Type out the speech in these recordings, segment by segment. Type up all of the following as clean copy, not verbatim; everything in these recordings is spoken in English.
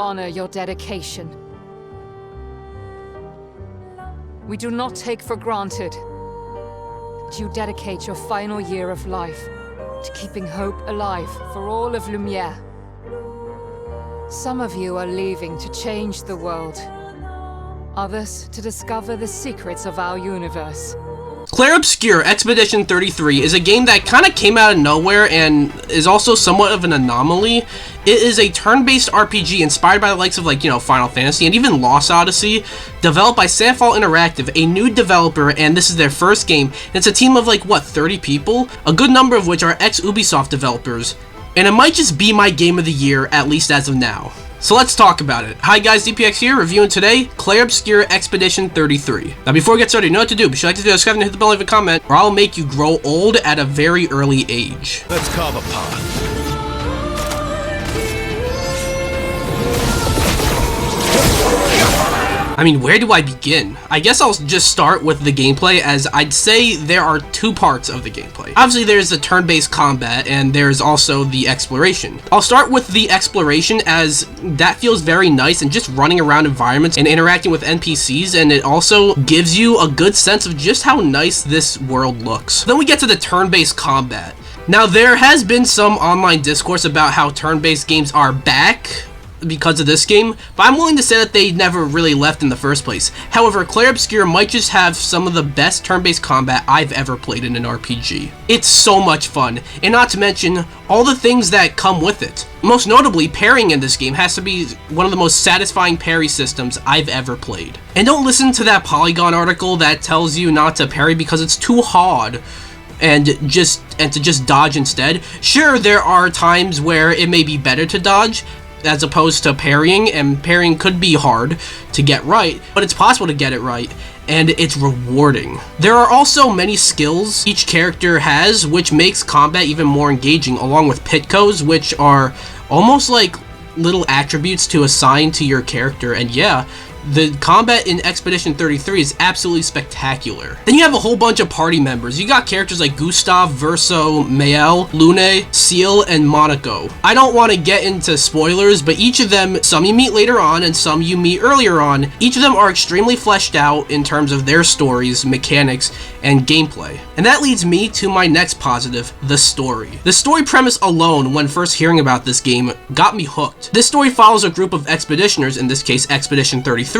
honor your dedication. We do not take for granted that you dedicate your final year of life to keeping hope alive for all of Lumiere. Some of you are leaving to change the world, others to discover the secrets of our universe. Clair Obscur Expedition 33 is a game that kind of came out of nowhere and is also somewhat of an anomaly. It is a turn-based RPG inspired by the likes of Final Fantasy and even Lost Odyssey, developed by Sandfall Interactive, a new developer, and this is their first game. And it's a team of 30 people, a good number of which are ex-Ubisoft developers, and it might just be my game of the year, at least as of now. So let's talk about it. Hi guys, DPX here, reviewing today, Clair Obscur Expedition 33. Now before we get started, you know what to do. Be sure to subscribe and hit the bell and leave a comment, or I'll make you grow old at a very early age. Let's carve a path. I mean, where do I begin? I guess I'll just start with the gameplay, as I'd say there are two parts of the gameplay. Obviously, there's the turn-based combat, and there's also the exploration. I'll start with the exploration, as that feels very nice, and just running around environments and interacting with NPCs, and it also gives you a good sense of just how nice this world looks. Then we get to the turn-based combat. Now, there has been some online discourse about how turn-based games are back because of this game, but I'm willing to say that they never really left in the first place. However, Clair Obscur might just have some of the best turn-based combat I've ever played in an RPG. It's so much fun, and not to mention all the things that come with it. Most notably, parrying in this game has to be one of the most satisfying parry systems I've ever played. And don't listen to that Polygon article that tells you not to parry because it's too hard and to just dodge instead. Sure, there are times where it may be better to dodge as opposed to parrying, and parrying could be hard to get right, but it's possible to get it right, and it's rewarding. There are also many skills each character has, which makes combat even more engaging, along with pitcos, which are almost like little attributes to assign to your character, and yeah, the combat in Expedition 33 is absolutely spectacular. Then you have a whole bunch of party members. You got characters like Gustav, Verso, Mael, Lune, Seal, and Monaco. I don't want to get into spoilers, but each of them, some you meet later on and some you meet earlier on, each of them are extremely fleshed out in terms of their stories, mechanics, and gameplay. And that leads me to my next positive, the story. The story premise alone, when first hearing about this game, got me hooked. This story follows a group of expeditioners, in this case Expedition 33,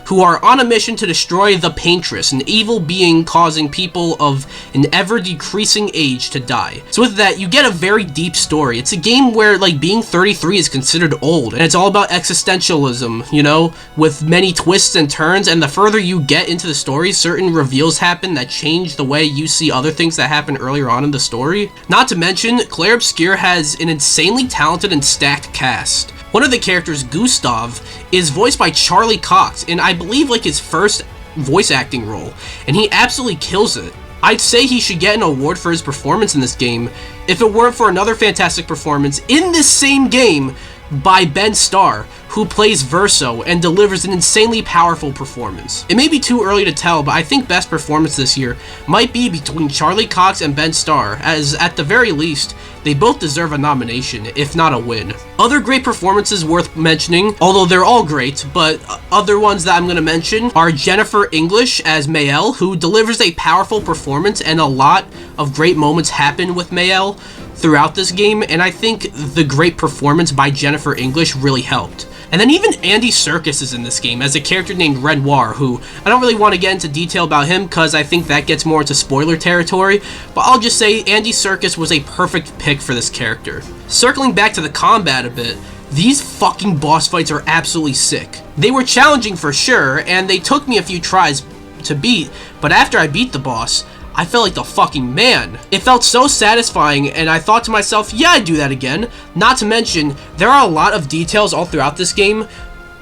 who are on a mission to destroy the Paintress, an evil being causing people of an ever-decreasing age to die. So with that, you get a very deep story. It's a game where, being 33 is considered old, and it's all about existentialism, you know, with many twists and turns, and the further you get into the story, certain reveals happen that change the way you see other things that happen earlier on in the story. Not to mention, Clair Obscur has an insanely talented and stacked cast. One of the characters, Gustav, is voiced by Charlie Cox, and I believe his first voice acting role, and he absolutely kills it. I'd say he should get an award for his performance in this game if it weren't for another fantastic performance in this same game by Ben Starr, who plays Verso and delivers an insanely powerful performance. It may be too early to tell, but I think best performance this year might be between Charlie Cox and Ben Starr, as at the very least, they both deserve a nomination, if not a win. Other great performances worth mentioning, although they're all great, but other ones that I'm going to mention are Jennifer English as Mael, who delivers a powerful performance, and a lot of great moments happen with Mael throughout this game, and I think the great performance by Jennifer English really helped. And then even Andy Serkis is in this game as a character named Renoir, who I don't really want to get into detail about him because I think that gets more into spoiler territory, but I'll just say Andy Serkis was a perfect pick for this character. Circling back to the combat a bit, these fucking boss fights are absolutely sick. They were challenging for sure, and they took me a few tries to beat, but after I beat the boss, I felt like the fucking man. It felt so satisfying, and I thought to myself, yeah, I'd do that again. Not to mention, there are a lot of details all throughout this game,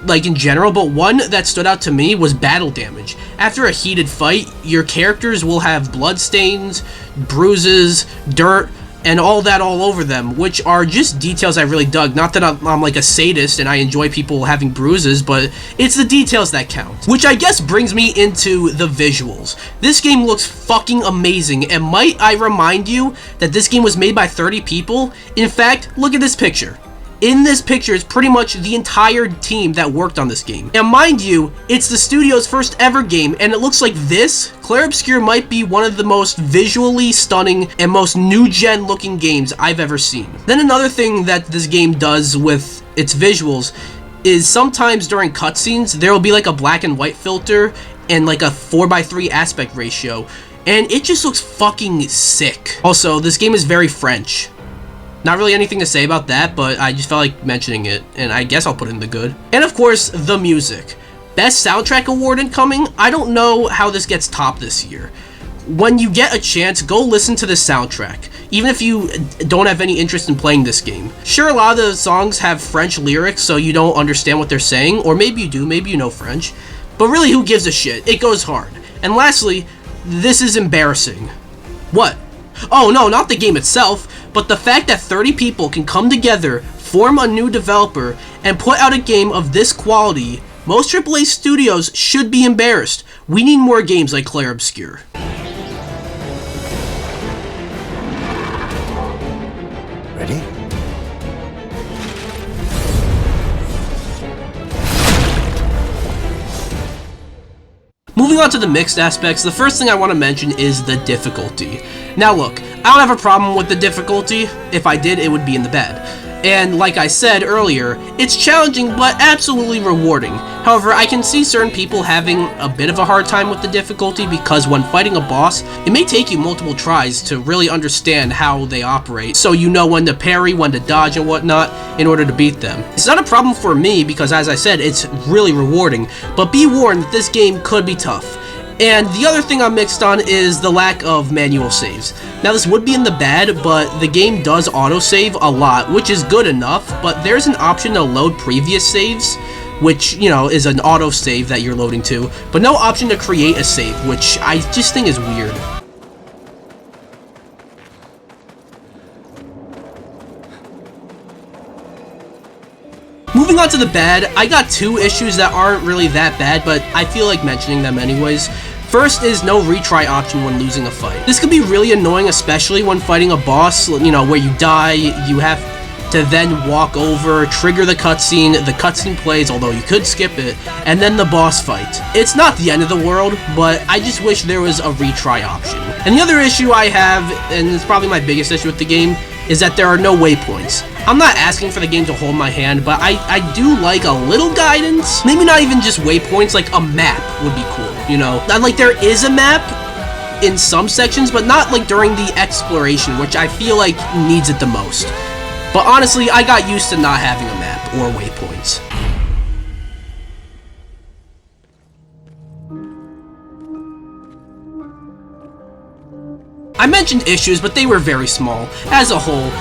in general, but one that stood out to me was battle damage. After a heated fight, your characters will have blood stains, bruises, dirt, and all that all over them, which are just details I really dug. Not that I'm like a sadist and I enjoy people having bruises, but it's the details that count. Which I guess brings me into the visuals. This game looks fucking amazing, and might I remind you that this game was made by 30 people? In fact, look at this picture. In this picture is pretty much the entire team that worked on this game. And mind you, it's the studio's first ever game, and it looks like this, Clair Obscur, might be one of the most visually stunning and most new-gen looking games I've ever seen. Then another thing that this game does with its visuals is sometimes during cutscenes, there will be like a black and white filter and like a 4:3 aspect ratio, and it just looks fucking sick. Also, this game is very French. Not really anything to say about that, but I just felt like mentioning it, and I guess I'll put it in the good. And of course, the music. Best Soundtrack Award incoming? I don't know how this gets topped this year. When you get a chance, go listen to the soundtrack, even if you don't have any interest in playing this game. Sure, a lot of the songs have French lyrics, so you don't understand what they're saying, or maybe you do, maybe you know French, but really, who gives a shit? It goes hard. And lastly, this is embarrassing. What? Oh no, not the game itself, but the fact that 30 people can come together, form a new developer, and put out a game of this quality. Most AAA studios should be embarrassed. We need more games like Clair Obscur. Ready? Moving on to the mixed aspects, the first thing I want to mention is the difficulty. Now look, I don't have a problem with the difficulty. If I did, it would be in the bad. And like I said earlier, it's challenging but absolutely rewarding. However, I can see certain people having a bit of a hard time with the difficulty because when fighting a boss, it may take you multiple tries to really understand how they operate, so you know when to parry, when to dodge and whatnot in order to beat them. It's not a problem for me because, as I said, it's really rewarding, but be warned that this game could be tough. And the other thing I'm mixed on is the lack of manual saves. Now this would be in the bad, but the game does autosave a lot, which is good enough, but there's an option to load previous saves, which, you know, is an autosave that you're loading to, but no option to create a save, which I just think is weird. Moving on to the bad, I got two issues that aren't really that bad, but I feel like mentioning them anyways. First is no retry option when losing a fight. This can be really annoying, especially when fighting a boss, you know, where you die, you have to then walk over, trigger the cutscene plays, although you could skip it, and then the boss fight. It's not the end of the world, but I just wish there was a retry option. And the other issue I have, and it's probably my biggest issue with the game, is that there are no waypoints. I'm not asking for the game to hold my hand, but I do like a little guidance. Maybe not even just waypoints, like a map would be cool, you know? Like, there is a map in some sections, but not like during the exploration, which I feel like needs it the most. But honestly, I got used to not having a map or waypoints. I mentioned issues, but they were very small. As a whole,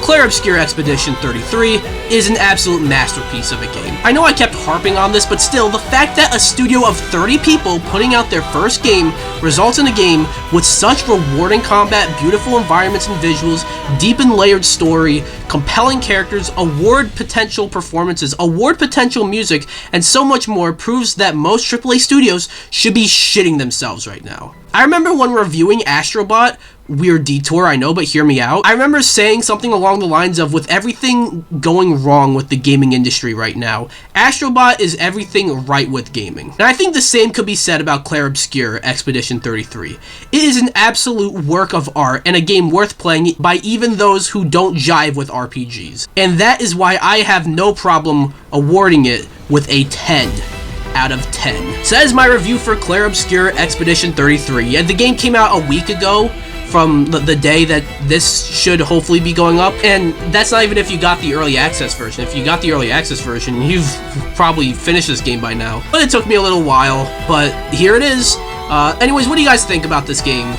Clair Obscur Expedition 33 is an absolute masterpiece of a game. I know I kept harping on this, but still, the fact that a studio of 30 people putting out their first game results in a game with such rewarding combat, beautiful environments and visuals, deep and layered story, compelling characters, award potential performances, award potential music, and so much more proves that most AAA studios should be shitting themselves right now. I remember when reviewing Astrobot, weird detour, I know, but hear me out. I remember saying something along the lines of, with everything going wrong with the gaming industry right now, Astrobot is everything right with gaming. And I think the same could be said about Clair Obscur Expedition 33. It is an absolute work of art and a game worth playing by even those who don't jive with RPGs. And that is why I have no problem awarding it with a 10 out of 10. So that is my review for Clair Obscur Expedition 33. And the game came out a week ago from the day that this should hopefully be going up, and that's not even if you got the early access version. If you got the early access version, you've probably finished this game by now. But it took me a little while, but here it is. Anyways, what do you guys think about this game?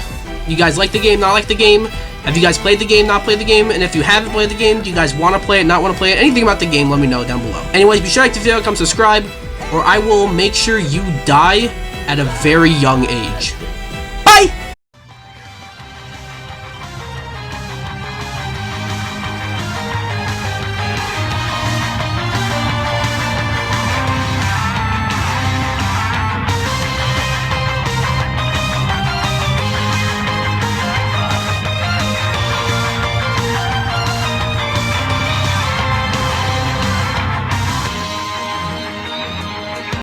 You guys like the game, not like the game? Have you guys played the game, not played the game? And if you haven't played the game, do you guys want to play it, not want to play it? Anything about the game, let me know down below. Anyways, be sure to like the video, come subscribe, or I will make sure you die at a very young age.